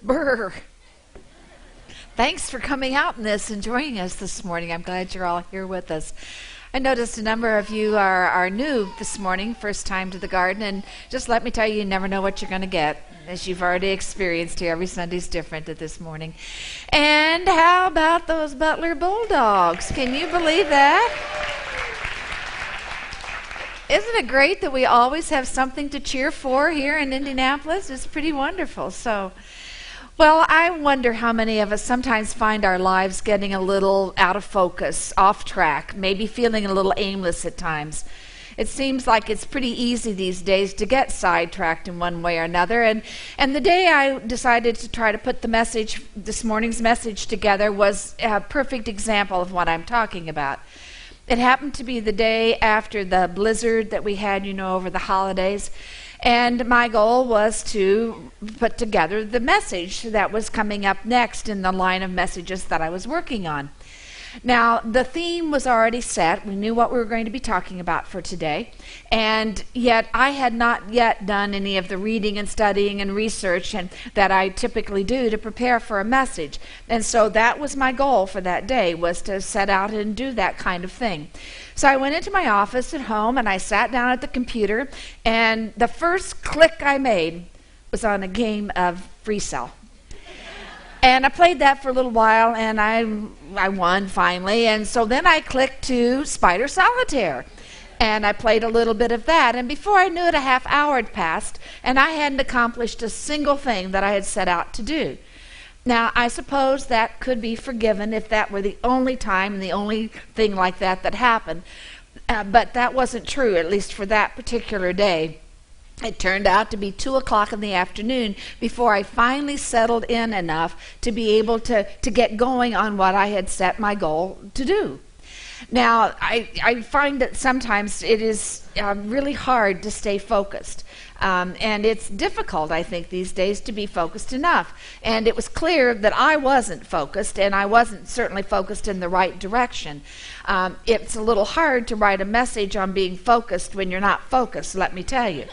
Brr. Thanks for coming out in this and joining us this morning. I'm glad you're all here with us. I noticed a number of you are new this morning, first time to the garden, and just let me tell you, you never know what you're going to get, as you've already experienced here. Every Sunday's different at this morning. And how about those Butler Bulldogs? Can you believe that? Isn't it great that we always have something to cheer for here in Indianapolis? It's pretty wonderful. Well, I wonder how many of us sometimes find our lives getting a little out of focus, off track, maybe feeling a little aimless at times. It seems like it's pretty easy these days to get sidetracked in one way or another. And the day I decided to try to put this morning's message together was a perfect example of what I'm talking about. It happened to be the day after the blizzard that we had, over the holidays. And my goal was to put together the message that was coming up next in the line of messages that I was working on. Now, the theme was already set. We knew what we were going to be talking about for today. And yet, I had not yet done any of the reading and studying and research that I typically do to prepare for a message. And so that was my goal for that day, was to set out and do that kind of thing. So I went into my office at home and I sat down at the computer, and the first click I made was on a game of Free Cell. And I played that for a little while, and I won finally. And so then I clicked to Spider Solitaire, and I played a little bit of that. And before I knew it, a half hour had passed, and I hadn't accomplished a single thing that I had set out to do. Now, I suppose that could be forgiven if that were the only time and the only thing like that happened. But that wasn't true, at least for that particular day. It turned out to be 2 o'clock in the afternoon before I finally settled in enough to be able to get going on what I had set my goal to do. Now, I find that sometimes it is really hard to stay focused. And it's difficult, I think, these days to be focused enough. And it was clear that I wasn't focused, and I wasn't certainly focused in the right direction. It's a little hard to write a message on being focused when you're not focused, let me tell you.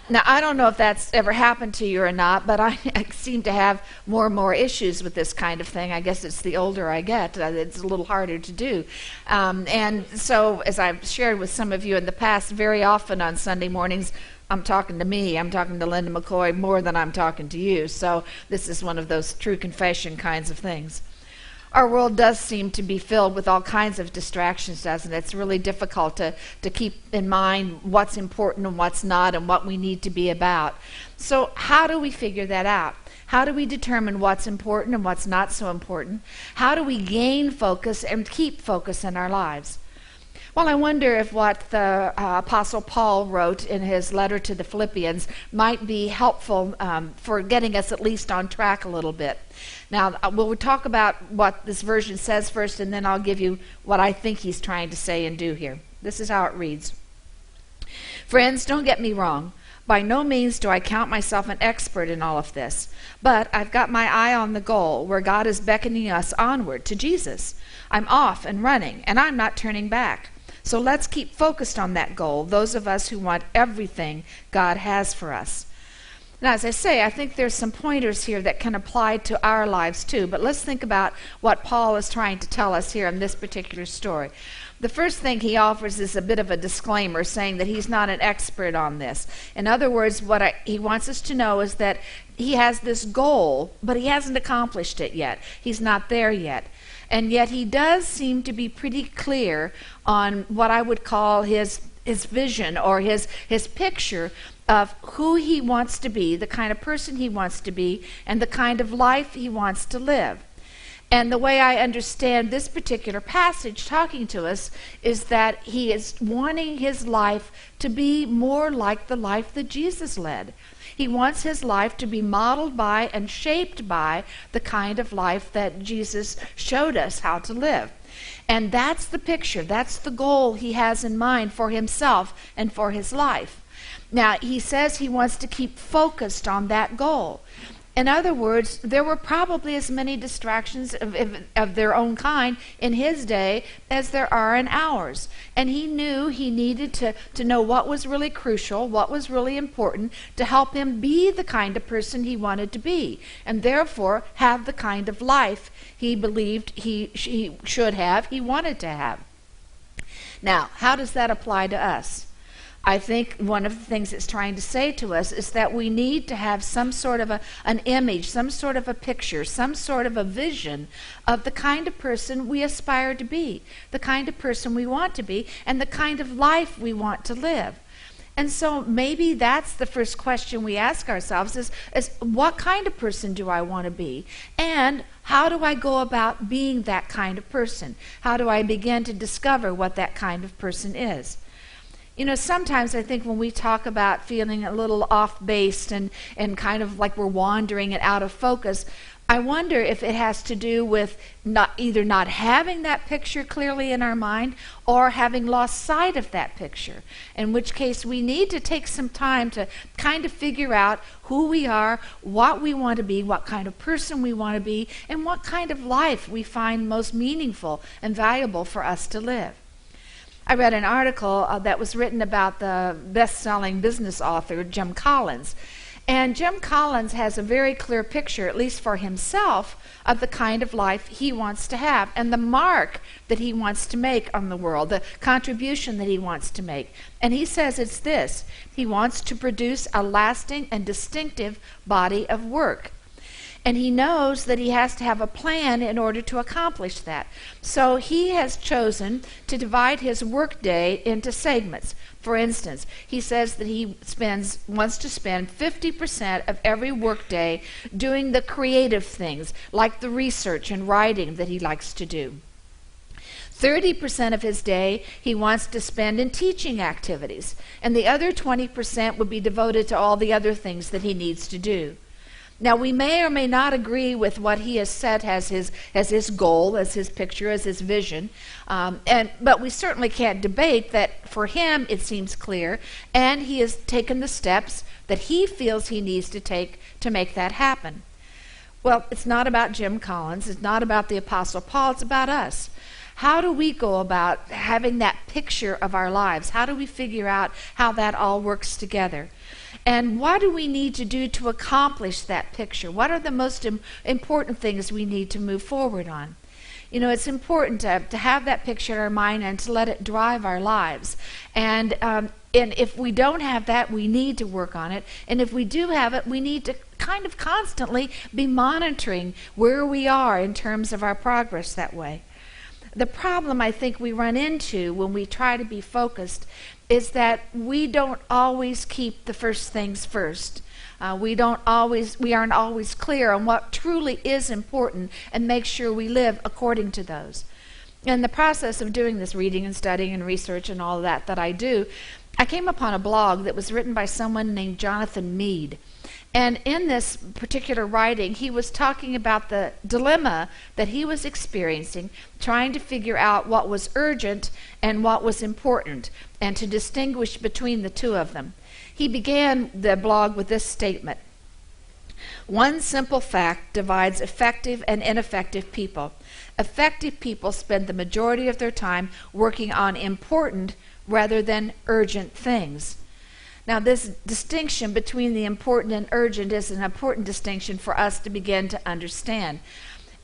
Now, I don't know if that's ever happened to you or not, but I seem to have more and more issues with this kind of thing. I guess it's the older I get, it's a little harder to do. And so, as I've shared with some of you in the past, very often on Sunday mornings, I'm talking to me, I'm talking to Linda McCoy more than I'm talking to you. So this is one of those true confession kinds of things. Our world does seem to be filled with all kinds of distractions, doesn't it? It's really difficult to keep in mind what's important and what's not and what we need to be about. So how do we figure that out? How do we determine what's important and what's not so important? How do we gain focus and keep focus in our lives? Well, I wonder if what the Apostle Paul wrote in his letter to the Philippians might be helpful for getting us at least on track a little bit. Now, we'll talk about what this version says first, and then I'll give you what I think he's trying to say and do here. This is how it reads. Friends, don't get me wrong. By no means do I count myself an expert in all of this, but I've got my eye on the goal where God is beckoning us onward to Jesus. I'm off and running, and I'm not turning back. So let's keep focused on that goal, those of us who want everything God has for us. Now, as I say, I think there's some pointers here that can apply to our lives too, but let's think about what Paul is trying to tell us here in this particular story. The first thing he offers is a bit of a disclaimer, saying that he's not an expert on this. In other words, what he wants us to know is that he has this goal, but he hasn't accomplished it yet. He's not there yet. And yet he does seem to be pretty clear on what I would call his vision or his picture of who he wants to be, the kind of person he wants to be, and the kind of life he wants to live. And the way I understand this particular passage talking to us is that he is wanting his life to be more like the life that Jesus led. He wants his life to be modeled by and shaped by the kind of life that Jesus showed us how to live. And that's the picture, that's the goal he has in mind for himself and for his life. Now, he says he wants to keep focused on that goal. In other words, there were probably as many distractions of their own kind in his day as there are in ours. And he knew he needed to know what was really crucial, what was really important, to help him be the kind of person he wanted to be, and therefore have the kind of life he believed he should have, he wanted to have. Now, how does that apply to us? I think one of the things it's trying to say to us is that we need to have some sort of an image, some sort of a picture, some sort of a vision of the kind of person we aspire to be, the kind of person we want to be, and the kind of life we want to live. And so maybe that's the first question we ask ourselves is what kind of person do I want to be? And how do I go about being that kind of person? How do I begin to discover what that kind of person is? You know, sometimes I think when we talk about feeling a little off-base and kind of like we're wandering and out of focus, I wonder if it has to do with either not having that picture clearly in our mind or having lost sight of that picture, in which case we need to take some time to kind of figure out who we are, what we want to be, what kind of person we want to be, and what kind of life we find most meaningful and valuable for us to live. I read an article that was written about the best-selling business author Jim Collins. And Jim Collins has a very clear picture, at least for himself, of the kind of life he wants to have and the mark that he wants to make on the world, the contribution that he wants to make. And he says it's this: he wants to produce a lasting and distinctive body of work. And he knows that he has to have a plan in order to accomplish that. So he has chosen to divide his workday into segments. For instance, he says that he wants to spend 50% of every workday doing the creative things, like the research and writing that he likes to do. 30% of his day he wants to spend in teaching activities, and the other 20% would be devoted to all the other things that he needs to do. Now, we may or may not agree with what he has set as his goal, as his picture, as his vision, but we certainly can't debate that for him it seems clear, and he has taken the steps that he feels he needs to take to make that happen. Well, it's not about Jim Collins, it's not about the Apostle Paul, it's about us. How do we go about having that picture of our lives? How do we figure out how that all works together? And what do we need to do to accomplish that picture? What are the most important things we need to move forward on? You know, it's important to have that picture in our mind and to let it drive our lives. And if we don't have that, we need to work on it. And if we do have it, we need to kind of constantly be monitoring where we are in terms of our progress that way. The problem I think we run into when we try to be focused is that we don't always keep the first things first. We aren't always clear on what truly is important and make sure we live according to those. In the process of doing this reading and studying and research and all that I do, I came upon a blog that was written by someone named Jonathan Meade. And in this particular writing, he was talking about the dilemma that he was experiencing, trying to figure out what was urgent and what was important, and to distinguish between the two of them. He began the blog with this statement: "One simple fact divides effective and ineffective people. Effective people spend the majority of their time working on important rather than urgent things." Now, this distinction between the important and urgent is an important distinction for us to begin to understand.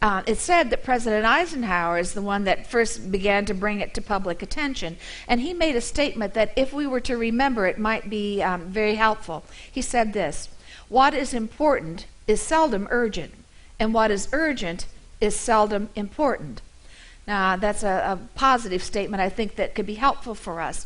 It's said that President Eisenhower is the one that first began to bring it to public attention, and he made a statement that if we were to remember it might be very helpful. He said this: "What is important is seldom urgent, and what is urgent is seldom important." Now, that's a positive statement, I think, that could be helpful for us.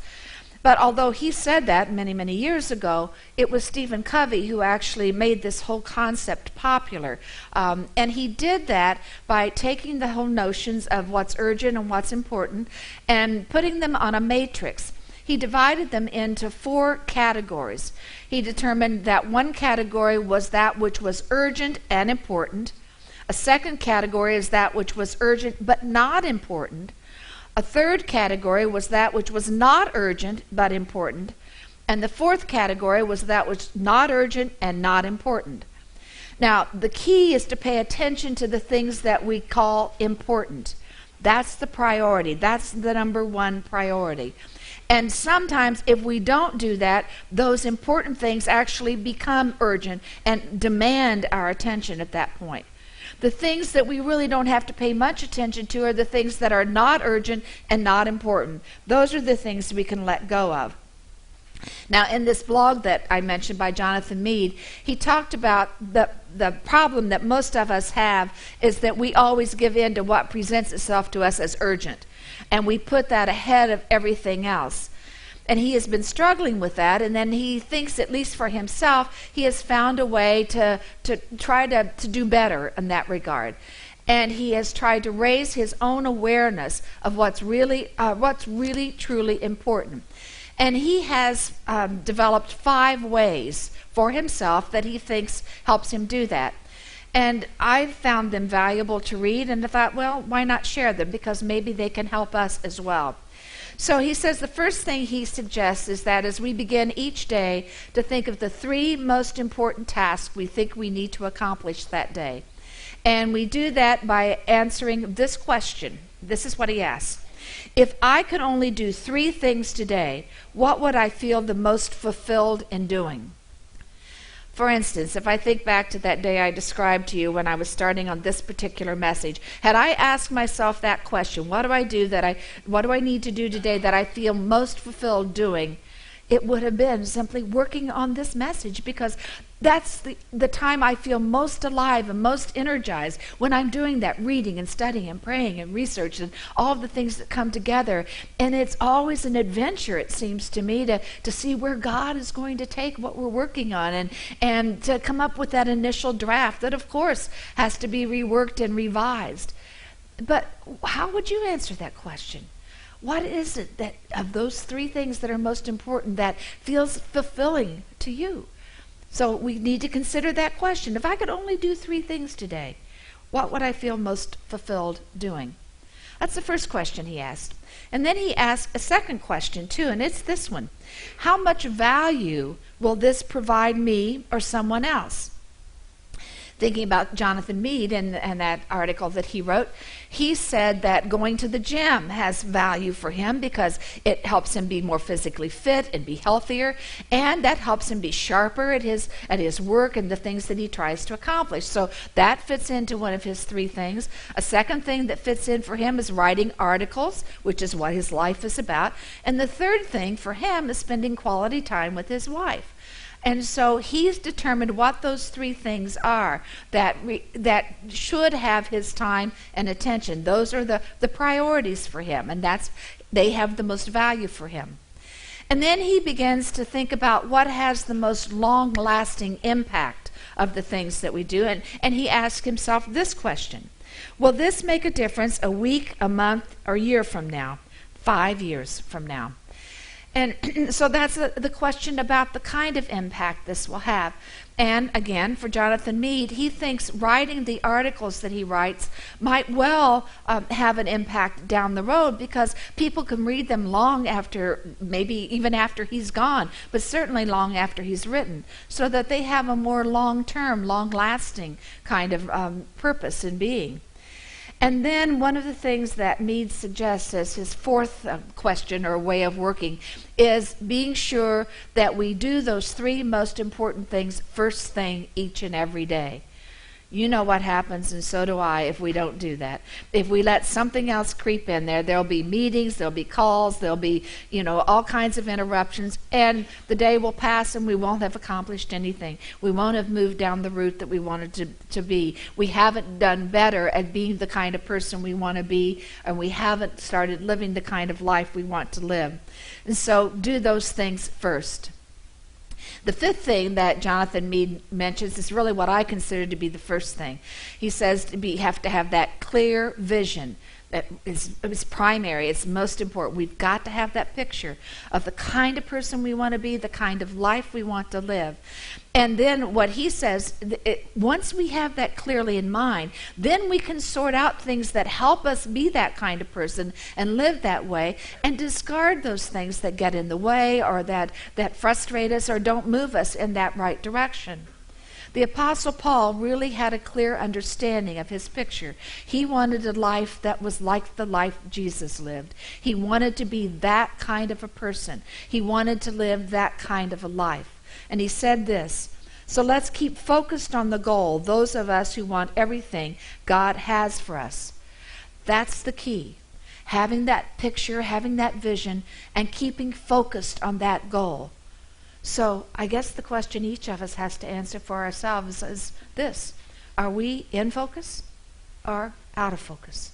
But although he said that many, many years ago, it was Stephen Covey who actually made this whole concept popular. And he did that by taking the whole notions of what's urgent and what's important and putting them on a matrix. He divided them into 4 categories. He determined that one category was that which was urgent and important. A second category is that which was urgent but not important. A third category was that which was not urgent but important. And the fourth category was that which was not urgent and not important. Now, the key is to pay attention to the things that we call important. That's the priority. That's the number one priority. And sometimes if we don't do that, those important things actually become urgent and demand our attention at that point. The things that we really don't have to pay much attention to are the things that are not urgent and not important. Those are the things we can let go of. Now, in this blog that I mentioned by Jonathan Mead, he talked about the problem that most of us have is that we always give in to what presents itself to us as urgent, and we put that ahead of everything else. And he has been struggling with that, and then he thinks, at least for himself, he has found a way to try to do better in that regard. And he has tried to raise his own awareness of what's really truly important. And he has developed 5 ways for himself that he thinks helps him do that. And I found them valuable to read, and I thought, well, why not share them? Because maybe they can help us as well. So he says the first thing he suggests is that as we begin each day to think of the 3 most important tasks we think we need to accomplish that day. And we do that by answering this question. This is what he asks. If I could only do 3 things today, what would I feel the most fulfilled in doing? For instance, if I think back to that day I described to you when I was starting on this particular message, had I asked myself that question, what do I need to do today that I feel most fulfilled doing? It would have been simply working on this message, because that's the time I feel most alive and most energized, when I'm doing that reading and studying and praying and research and all of the things that come together. And it's always an adventure, it seems to me, to see where God is going to take what we're working on, and to come up with that initial draft that, of course, has to be reworked and revised. But how would you answer that question? What is it that of those 3 things that are most important that feels fulfilling to you? So we need to consider that question. If I could only do 3 things today, what would I feel most fulfilled doing? That's the first question he asked. And then he asked a second question too, and it's this one. How much value will this provide me or someone else? Thinking about Jonathan Mead and that article that he wrote, he said that going to the gym has value for him because it helps him be more physically fit and be healthier, and that helps him be sharper at his work and the things that he tries to accomplish. So that fits into one of his 3 things. A second thing that fits in for him is writing articles, which is what his life is about. And the third thing for him is spending quality time with his wife. And so he's determined what those 3 things are that should have his time and attention. Those are the priorities for him, and they have the most value for him. And then he begins to think about what has the most long-lasting impact of the things that we do. And he asks himself this question. Will this make a difference a week, a month, or a year from now? 5 years from now? And so that's the question about the kind of impact this will have. And again, for Jonathan Mead, he thinks writing the articles that he writes might well have an impact down the road, because people can read them long after, maybe even after he's gone, but certainly long after he's written, so that they have a more long-term, long-lasting kind of purpose in being. And then one of the things that Mead suggests as his 4th question or way of working is being sure that we do those 3 most important things first thing each and every day. You know what happens, and so do I, if we don't do that. If we let something else creep in there, there'll be meetings, there'll be calls, there'll be, all kinds of interruptions, and the day will pass and we won't have accomplished anything. We won't have moved down the route that we wanted to be. We haven't done better at being the kind of person we want to be, and we haven't started living the kind of life we want to live. And so do those things first. The 5th thing that Jonathan Mead mentions is really what I consider to be the first thing. He says we have to have that clear vision. That is primary. It's most important. We've got to have that picture of the kind of person we want to be, the kind of life we want to live. And then what he says, once we have that clearly in mind, then we can sort out things that help us be that kind of person and live that way, and discard those things that get in the way or that frustrate us or don't move us in that right direction. The Apostle Paul really had a clear understanding of his picture. He wanted a life that was like the life Jesus lived. He wanted to be that kind of a person. He wanted to live that kind of a life. And he said this, so let's keep focused on the goal, those of us who want everything God has for us. That's the key. Having that picture, having that vision, and keeping focused on that goal. So I guess the question each of us has to answer for ourselves is this: are we in focus or out of focus?